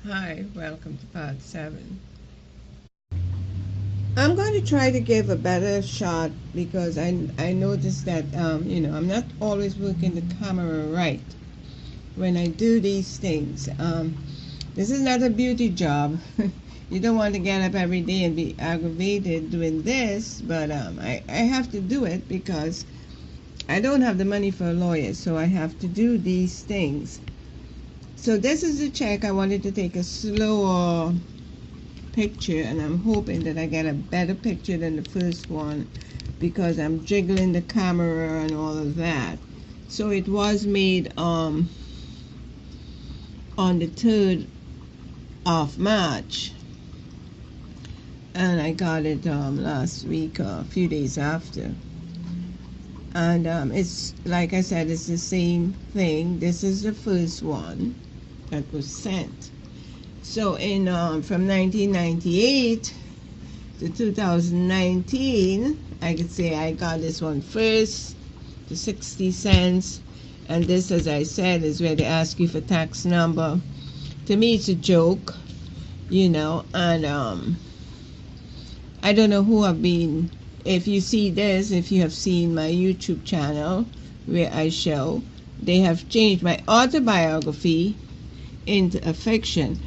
Hi, welcome to part 7. I'm going to try to give a better shot because I noticed that, I'm not always working the camera right when I do these things. This is not a beauty job. You don't want to get up every day and be aggravated doing this, but I have to do it because I don't have the money for a lawyer, so I have to do these things. So this is the check. I wanted to take a slower picture, and I'm hoping that I get a better picture than the first one because I'm jiggling the camera and all of that. So it was made on the 3rd of March, and I got it last week, a few days after. And it's like I said, it's the same thing. This is the first one that was sent. So in from 1998 to 2019, I could say I got this one first, the 60 cents. And this, as I said, is where they ask you for tax number. To me, it's a joke, and I don't know who have been. If you see this, if you have seen my YouTube channel where I show, they have changed my autobiography into a fiction.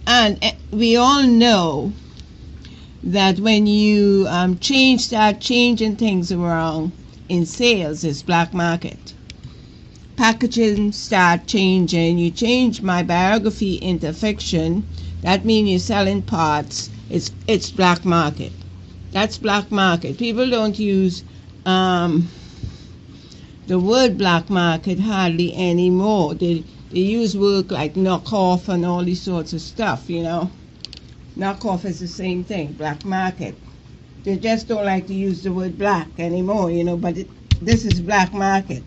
And we all know that when you start changing things around in sales, it's black market. Packaging start changing. You change my biography into fiction. That means you're selling parts. It's black market. That's black market. People don't use the word black market hardly anymore. They use words like knockoff and all these sorts of stuff, Knockoff is the same thing, black market. They just don't like to use the word black anymore, but this is black market.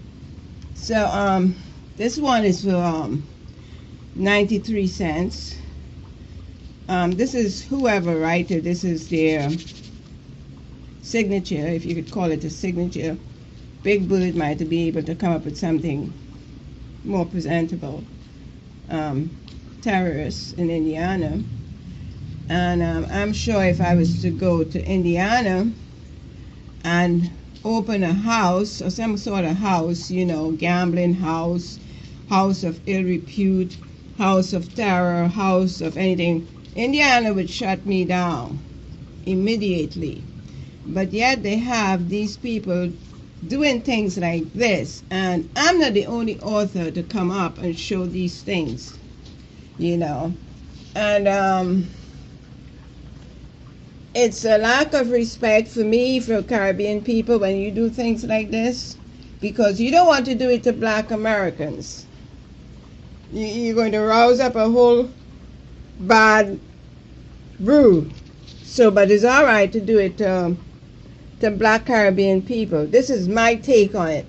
So this one is for 93 cents. This is whoever wrote it. This is their signature, if you could call it a signature. Big Bird might be able to come up with something more presentable. Terrorists in Indiana. And I'm sure if I was to go to Indiana and open a house or some sort of house, gambling house, house of ill repute, house of terror, house of anything, Indiana would shut me down immediately. But yet they have these people doing things like this, and I'm not the only author to come up and show these things, and it's a lack of respect for me, for Caribbean people, when you do things like this, because you don't want to do it to black Americans. You're going to rouse up a whole bad brew. So, but it's all right to do it to black Caribbean people. This is my take on it.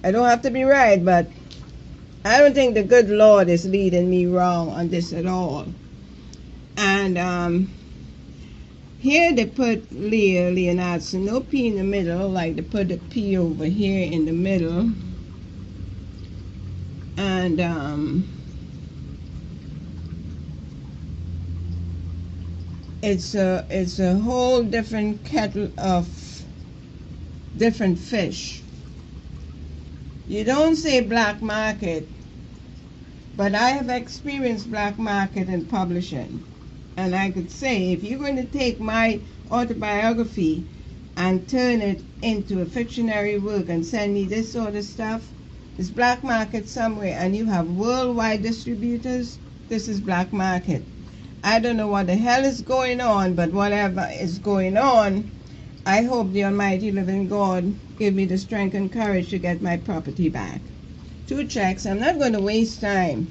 I don't have to be right, but I don't think the good Lord is leading me wrong on this at all. And here they put Leonard, so no P in the middle, like they put the P over here in the middle. And it's a whole different kettle of different fish. You don't say black market, but I have experienced black market in publishing. And I could say, if you're going to take my autobiography and turn it into a fictionary work and send me this sort of stuff, it's black market somewhere, and you have worldwide distributors, this is black market. I don't know what the hell is going on, but whatever is going on, I hope the Almighty living God give me the strength and courage to get my property back. 2 checks. I'm not going to waste time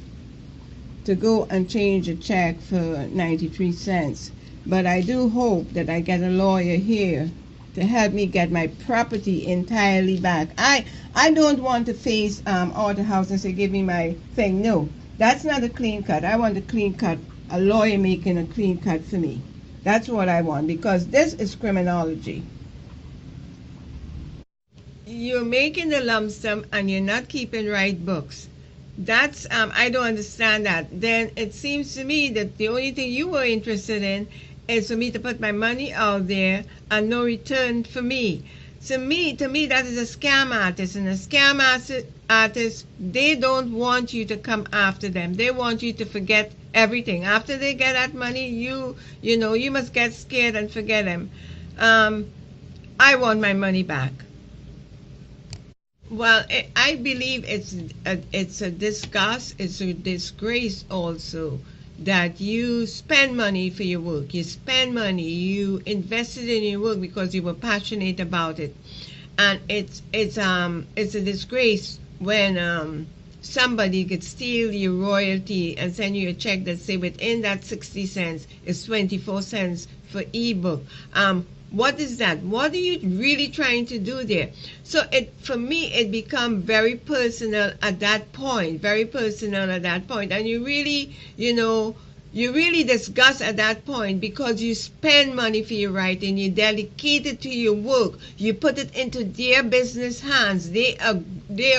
to go and change a check for 93 cents, but I do hope that I get a lawyer here to help me get my property entirely back. I don't want to face Auto House and say, give me my thing. No, that's not a clean cut. I want a clean cut, a lawyer making a clean cut for me. That's what I want, because this is criminology. You're making the lump sum and you're not keeping right books. That's I don't understand that. Then it seems to me that the only thing you were interested in is for me to put my money out there and no return for me. To me, that is a scam artist, and a scam artist, they don't want you to come after them. They want you to forget everything. After they get that money, you must get scared and forget them. Um, I want my money back. Well, I believe it's a disgust, it's a disgrace also that you spend money for your work. You spend money, you invested in your work because you were passionate about it, and it's a disgrace when somebody could steal your royalty and send you a check that say within that 60 cents is 24 cents for ebook. What is that? What are you really trying to do there? So for me, it become very personal at that point, very personal at that point. And you really disgust at that point because you spend money for your writing, you dedicate it to your work, you put it into their business hands. They are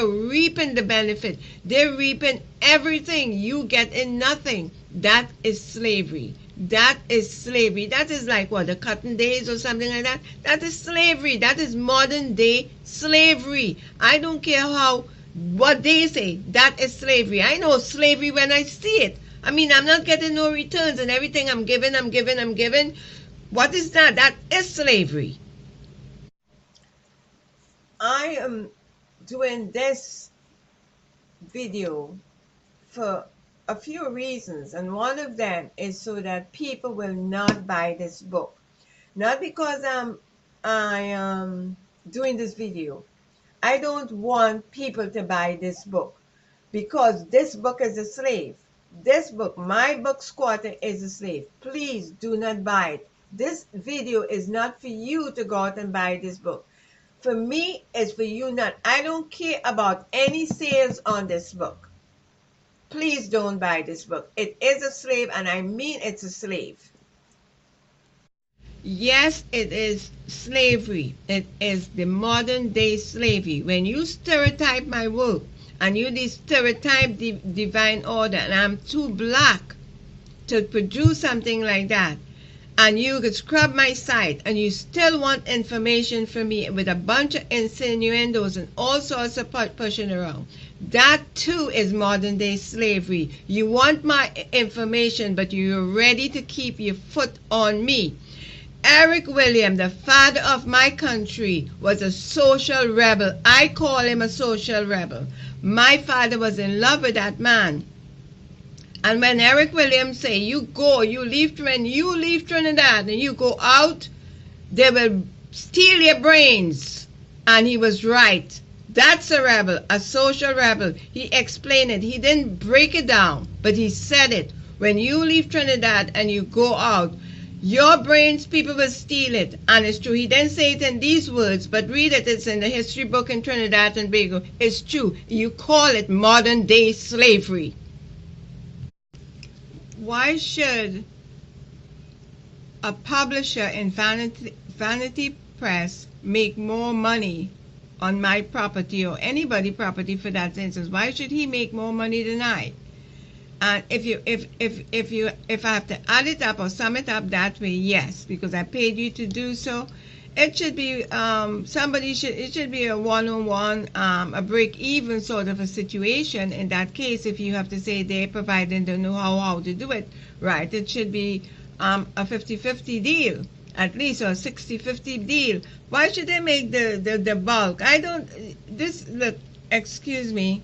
reaping the benefit. They're reaping everything. You get in nothing. That is slavery. That is slavery. That is like what, the cotton days or something like that? That is slavery. That is modern day slavery. I don't care what they say. That is slavery. I know slavery when I see it. I mean, I'm not getting no returns, and everything I'm giving. What is that? That is slavery. I am doing this video for a few reasons, and one of them is so that people will not buy this book. Not because I am doing this video. I don't want people to buy this book because this book is a slave. This book, My Book Squatter, is a slave. Please do not buy it. This video is not for you to go out and buy this book. For me, it's for you not. I don't care about any sales on this book. Please don't buy this book. It is a slave, and I mean it's a slave. Yes, it is slavery. It is the modern day slavery. When you stereotype my work and you stereotype the divine order, and I'm too black to produce something like that, and you could scrub my site and you still want information from me with a bunch of insinuendos and all sorts of pushing around, that too is modern day slavery. You want my information, but you're ready to keep your foot on me. Eric William, the father of my country, was a social rebel. I call him a social rebel. My father was in love with that man. And when Eric Williams say, you leave Trinidad and you go out, they will steal your brains. And he was right. That's a rebel, a social rebel. He explained it. He didn't break it down, but he said it. When you leave Trinidad and you go out, your brains, people will steal it. And it's true. He didn't say it in these words, but read it. It's in the history book in Trinidad and Tobago. It's true. You call it modern day slavery. Why should a publisher in Vanity Press make more money on my property, or anybody's property for that instance? Why should he make more money than I? And if I have to add it up or sum it up that way, yes, because I paid you to do so. It should be it should be a one-on-one, a break-even sort of a situation. In that case, if you have to say they provide and don't know how to do it right, it should be a 50-50 deal, at least, or a 60-50 deal. Why should they make the bulk? I don't. Look, excuse me.